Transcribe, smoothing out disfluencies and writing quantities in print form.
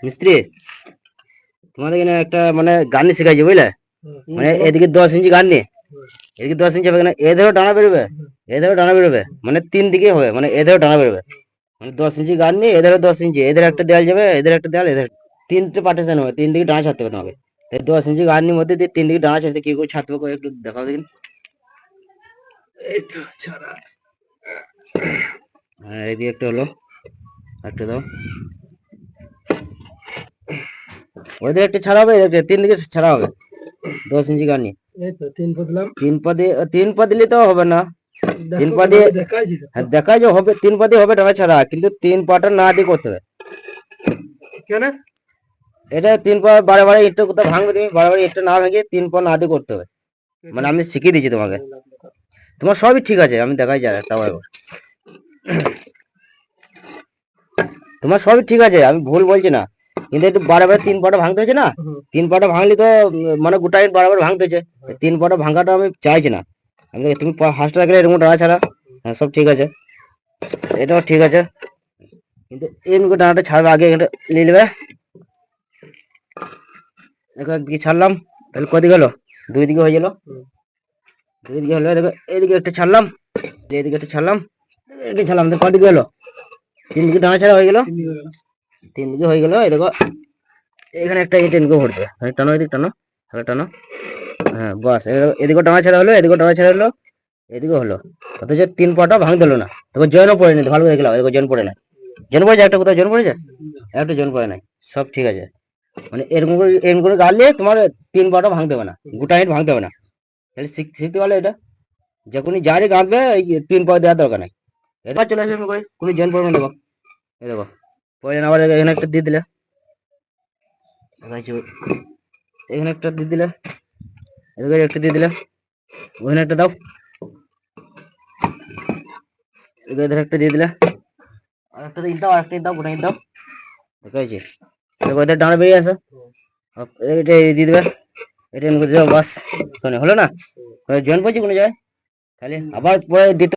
মিস্ত্রি, তোমাদের এখানে একটা মানে গান শেখাইছে বুঝলে, মানে এদিকে 10 ইঞ্চি গান নিয়ে এদিকে 10 ইঞ্চি হবে, এ ধরো ডানা বেরোবে, এ ধরো ডানা বেরোবে, মানে 3 দিকে হবে, মানে এ ধরো ডানা বেরোবে, মানে 10 ইঞ্চি গান নিয়ে এদের 10 ইঞ্চি, এদের একটা দেয়াল যাবে, এদের একটা দেয়াল, এদের 3টে পার্টিশন হবে, 3 দিকে ডানা ছাড়তে হবে তোমাকে। 10 ইঞ্চি গান নিয়ে মধ্যে দিয়ে 3 দিকে ডানা ছাড়তে কি করে ছাড়তে হবে একটু দেখাও দেখি। এই তো ছাড়া, হ্যাঁ এদিকে একটা হলো, একটা দাও, ওদের একটা ছাড়া হবে, 3 দিকে ছাড়া হবে 10 ইঞ্চি গান নিয়ে। এই তো 3 বদলাম, 3 পা দিলে তো হবে না, 3 পা দিয়ে হ্যাঁ দেখা যে হবে, 3 পা দিয়ে হবে ডানা ছাড়া, কিন্তু 3 পাটা না দিয়ে করতে হবে। কেন? এটা 3 পা বারে বারে ইটটা কোথাও ভাঙবে, তুমি বারে বারে ইটটা না ভেঙে 3 পা না দিয়ে করতে হবে, মানে আমি শিখিয়ে দিচ্ছি তোমাকে, তোমার সবই ঠিক আছে, আমি দেখাই যায় তাও একবার, তোমার সবই ঠিক আছে, আমি ভুল বলছি না, কিন্তু একটু বারে বারে 3 পাটা ভাঙতে হচ্ছে না, 3 পাটা ভাঙলি তো মানে গোটা ইট বারে বারে ভাঙতে হচ্ছে, 3 পাটা ভাঙাটা আমি চাইছি না, আমি তুমি ফার্স্ট রাখলে এরকম ডানা ছাড়া, হ্যাঁ সব ঠিক আছে, এটাও ঠিক আছে, কিন্তু এমনি ডানাটা ছাড়বে আগে, এটা নিয়ে নেবে, দেখো একদিকে ছাড়লাম, তাহলে কদিকে হলো, 2 দিকে হয়ে গেল, 2 দিকে হলো, দেখো এদিকে একটা ছাড়লাম, এদিকে একটা ছাড়লাম, এটা ছাড়লাম, তো কদিকে হলো, 3 দিকে ডানা ছাড়া হয়ে গেল, 3 দিকে হয়ে গেল, এই দেখো এখানে একটা ইট এনকো ভরতে হবে, টানো এদিকে টানো, তাহলে টানো, হ্যাঁ বাস, এদিকে টানা ছাড়া হলো, এদিকে টানা ছাড়া হলো, এদিকে হলো, অথচ 3 পাটা ভাঙতে হলো না, দেখো জয়েনও পড়ে নি, ভালো দেখলাম, দেখো জয়েন পড়ে নাই, জয়েন পড়েছে একটা, কোথাও জয়েন পড়েছে, একটা জয়েন পড়ে নাই, সব ঠিক আছে, মানে এরকম করে গাড়লে তোমার 3 পাটা ভাঙতে হবে না, গোটা ইট ভাঙতে হবে না, তাহলে শিখতে পারলে এটা, যখনই যারই গাঁথবে এই 3 পা দেওয়ার দরকার নাই, এবার চলে আসবে করে কোনো জয়েন পড়বে না, দেখো এই দেখো পড়ে না, আবার এখানে একটা দিয়ে দিলে, এখানে একটা দিয়ে দিলে, এদিকে একটা দিয়ে দিলে, ওখানে একটা দাও, এদিকে একটা দিয়ে দিলে, আর একটা ইট দাও, আর একটা ইট দাও, গোটা ইট দাও, ঠিক আছে, দেখো এদের ডানা বেরিয়ে আসে, এটা দিয়ে দেবে, এটা এমনি করে দেবে, বাস হলো না, জয়েন পড়ছে কোনো যায়, তাহলে আবার পরে দিতে